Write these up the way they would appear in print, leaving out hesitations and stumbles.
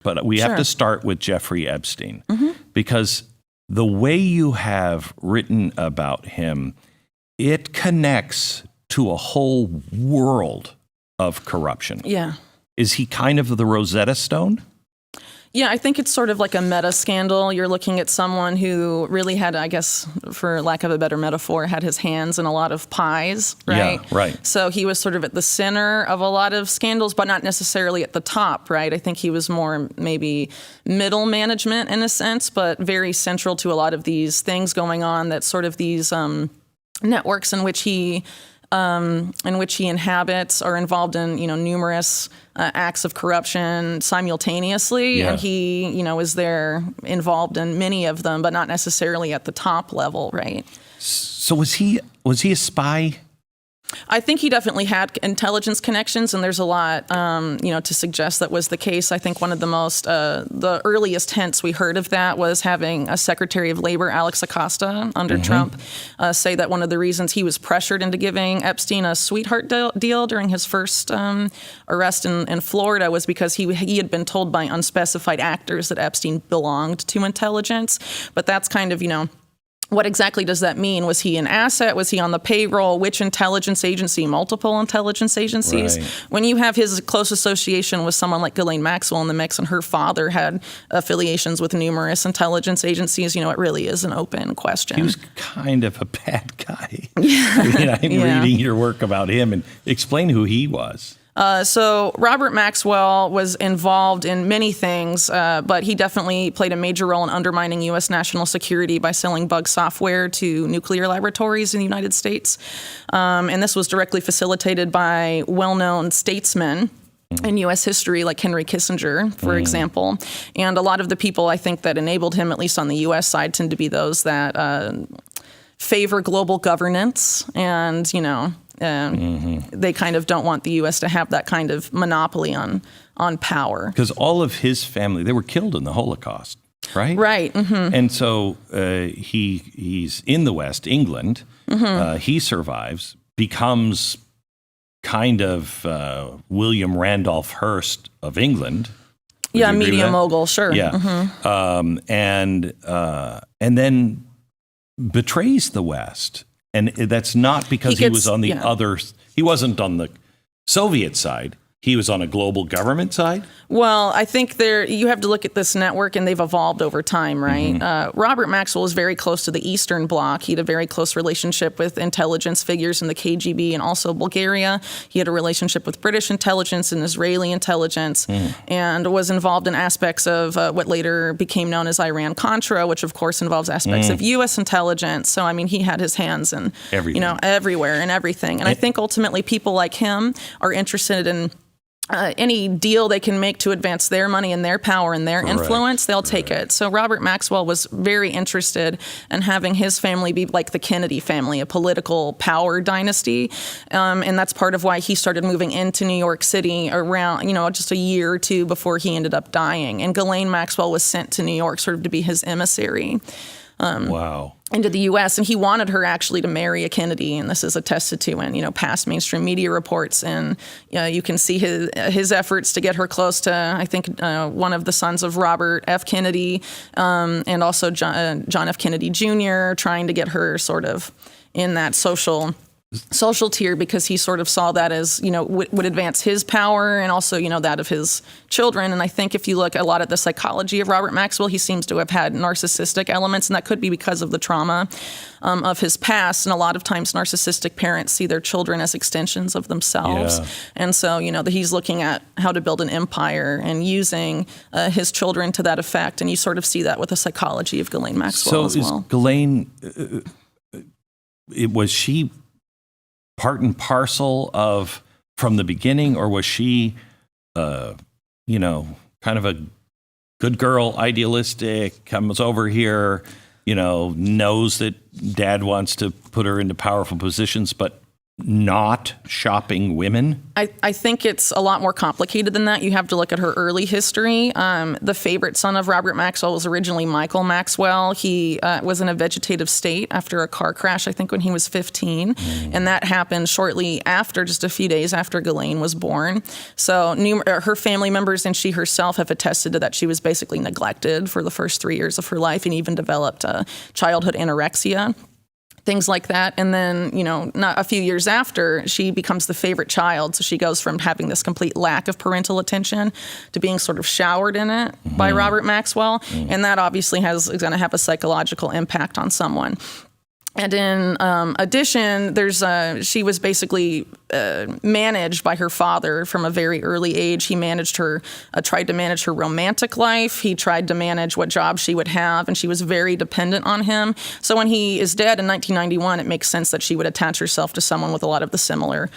but we have to start with Jeffrey Epstein because the way you have written about him, it connects to a whole world of corruption. Yeah. Is he kind of the Rosetta Stone? Yeah, I think it's sort of like a meta scandal. You're looking at someone who really had, I guess, for lack of a better metaphor, had his hands in a lot of pies, right? Yeah, right. So he was sort of at the center of a lot of scandals, but not necessarily at the top, right? I think he was more maybe middle management in a sense, but very central to a lot of these things going on, that sort of these networks in which he inhabits are involved in, numerous acts of corruption simultaneously. Yeah. And he, is there involved in many of them, but not necessarily at the top level, right? So was he a spy? I think he definitely had intelligence connections, and there's a lot, to suggest that was the case. I think one of the earliest hints we heard of that was having a Secretary of Labor, Alex Acosta, under Trump, say that one of the reasons he was pressured into giving Epstein a sweetheart deal during his first arrest in Florida was because he had been told by unspecified actors that Epstein belonged to intelligence. But that's kind of, what exactly does that mean? Was he an asset? Was he on the payroll? Which intelligence agency? Multiple intelligence agencies? Right. When you have his close association with someone like Ghislaine Maxwell in the mix, and her father had affiliations with numerous intelligence agencies, it really is an open question. He was kind of a bad guy. Yeah. I'm reading your work about him, and explain who he was. So Robert Maxwell was involved in many things, but he definitely played a major role in undermining U.S. national security by selling bug software to nuclear laboratories in the United States. And this was directly facilitated by well-known statesmen in U.S. history, like Henry Kissinger, for example. And a lot of the people, I think, that enabled him, at least on the U.S. side, tend to be those that favor global governance and, they kind of don't want the U.S. to have that kind of monopoly on power. Because all of his family, they were killed in the Holocaust, right? Right. Mm-hmm. And so he's in the West, England. He survives, becomes kind of William Randolph Hearst of England. Yeah, media mogul, sure. Yeah. And then betrays the West. And that's not because he was on the other, he wasn't on the Soviet side. He was on a global government side? Well, I think you have to look at this network, and they've evolved over time, right? Robert Maxwell was very close to the Eastern Bloc. He had a very close relationship with intelligence figures in the KGB and also Bulgaria. He had a relationship with British intelligence and Israeli intelligence, and was involved in aspects of what later became known as Iran-Contra, which of course involves aspects of U.S. intelligence. So, I mean, he had his hands in, everywhere and everything. And I think ultimately people like him are interested in any deal they can make to advance their money and their power and their influence, they'll take it. So Robert Maxwell was very interested in having his family be like the Kennedy family, a political power dynasty. And that's part of why he started moving into New York City around, just a year or two before he ended up dying. And Ghislaine Maxwell was sent to New York sort of to be his emissary. Into the U.S., and he wanted her actually to marry a Kennedy, and this is attested to in past mainstream media reports. And you can see his efforts to get her close to, I think, one of the sons of Robert F. Kennedy, and also John F. Kennedy Jr., trying to get her sort of in that social tier, because he sort of saw that as, would advance his power and also, that of his children. And I think if you look a lot at the psychology of Robert Maxwell, he seems to have had narcissistic elements, and that could be because of the trauma of his past. And a lot of times narcissistic parents see their children as extensions of themselves. Yeah. And so, he's looking at how to build an empire and using his children to that effect. And you sort of see that with the psychology of Ghislaine Maxwell as well. So is Ghislaine, was she part and parcel of from the beginning, or was she, kind of a good girl, idealistic, comes over here, knows that dad wants to put her into powerful positions, but not shopping women? I think it's a lot more complicated than that. You have to look at her early history. The favorite son of Robert Maxwell was originally Michael Maxwell. He was in a vegetative state after a car crash, I think when he was 15. And that happened shortly after, just a few days after Ghislaine was born. So her family members and she herself have attested to that she was basically neglected for the first 3 years of her life and even developed childhood anorexia. Things like that. And then, not a few years after, she becomes the favorite child. So she goes from having this complete lack of parental attention to being sort of showered in it by Robert Maxwell. And that obviously is going to have a psychological impact on someone. And in addition, she was basically managed by her father from a very early age. He managed her, tried to manage her romantic life. He tried to manage what job she would have, and she was very dependent on him. So when he is dead in 1991, it makes sense that she would attach herself to someone with a lot of the similar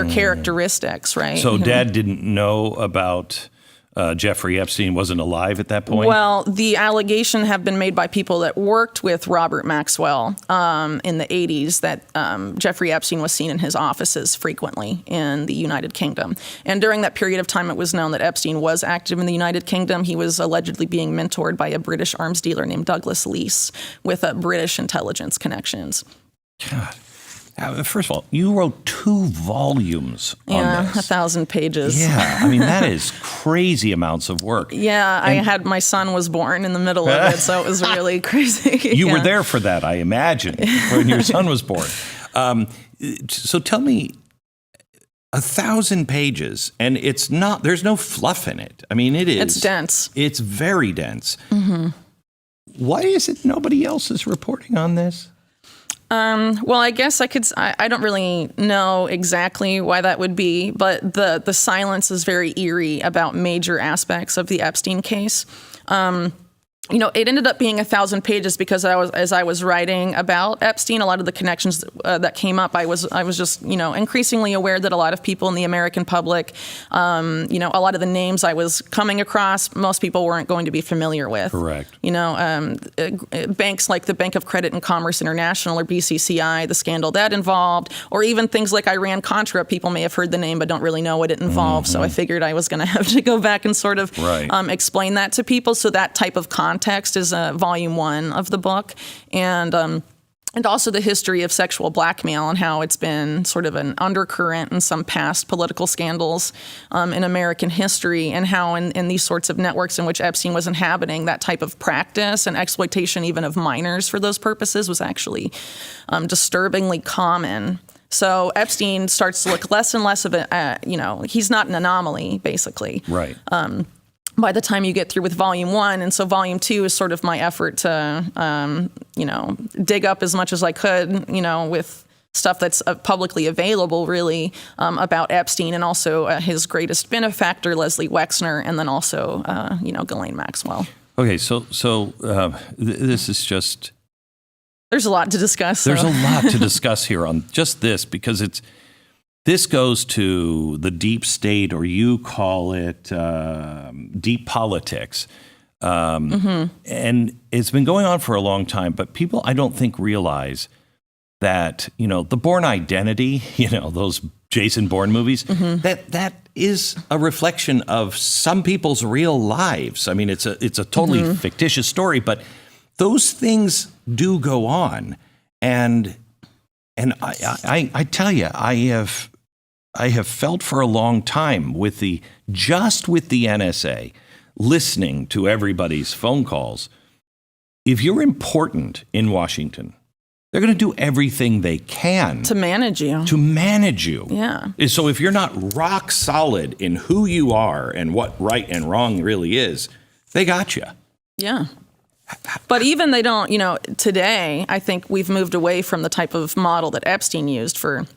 characteristics, right? So Dad didn't know about Jeffrey Epstein, wasn't alive at that point? Well, the allegation have been made by people that worked with Robert Maxwell in the 80s that Jeffrey Epstein was seen in his offices frequently in the United Kingdom. And during that period of time, it was known that Epstein was active in the United Kingdom. He was allegedly being mentored by a British arms dealer named Douglas Leese with British intelligence connections. God. First of all, you wrote 2 volumes on this. 1,000 pages. Yeah, I mean, that is crazy amounts of work. Yeah, my son was born in the middle of it, so it was really crazy. You were there for that, I imagine, when your son was born. So tell me, 1,000 pages, and there's no fluff in it. I mean, it is. It's dense. It's very dense. Mm-hmm. Why is it nobody else is reporting on this? Well, I guess I don't really know exactly why that would be, but the silence is very eerie about major aspects of the Epstein case. It ended up being 1,000 pages because as I was writing about Epstein, a lot of the connections that came up, I was just, increasingly aware that a lot of people in the American public, a lot of the names I was coming across, most people weren't going to be familiar with. Correct. Banks like the Bank of Credit and Commerce International or BCCI, the scandal that involved, or even things like Iran-Contra, people may have heard the name but don't really know what it involved. So I figured I was going to have to go back and sort of explain that to people. So that type of context is volume 1 of the book, and also the history of sexual blackmail and how it's been sort of an undercurrent in some past political scandals in American history, and how in these sorts of networks in which Epstein was inhabiting, that type of practice and exploitation even of minors for those purposes was actually disturbingly common. So Epstein starts to look less and less of he's not an anomaly, basically. Right. By the time you get through with volume 1. And so volume 2 is sort of my effort to, dig up as much as I could, with stuff that's publicly available, really, about Epstein and also his greatest benefactor, Leslie Wexner, and then also, Ghislaine Maxwell. Okay, so this is just... There's a lot to discuss. There's a lot to discuss here on just this, because this goes to the deep state, or you call it deep politics. And it's been going on for a long time, but people, I don't think, realize that, the Bourne Identity, those Jason Bourne movies, that is a reflection of some people's real lives. I mean, it's a totally fictitious story, but those things do go on. And I tell you, I have felt for a long time with the NSA, listening to everybody's phone calls. If you're important in Washington, they're going to do everything they can to manage you. Yeah. So if you're not rock solid in who you are and what right and wrong really is, they got you. Yeah. But even they don't, today, I think we've moved away from the type of model that Epstein used for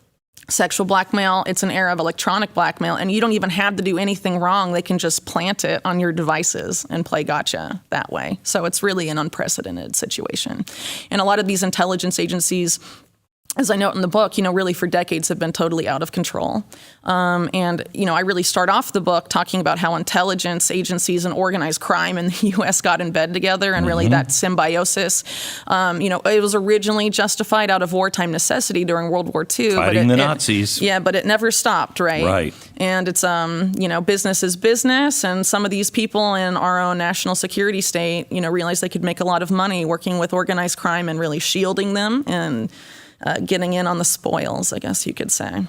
sexual blackmail. It's an era of electronic blackmail, and you don't even have to do anything wrong. They can just plant it on your devices and play gotcha that way. So it's really an unprecedented situation. And a lot of these intelligence agencies as I note in the book, really for decades have been totally out of control. And I really start off the book talking about how intelligence agencies and organized crime in the U.S. got in bed together, and really that symbiosis. It was originally justified out of wartime necessity during World War II. Fighting the Nazis. But it never stopped, right? Right. And it's, business is business, and some of these people in our own national security state, realized they could make a lot of money working with organized crime and really shielding them and getting in on the spoils, I guess you could say.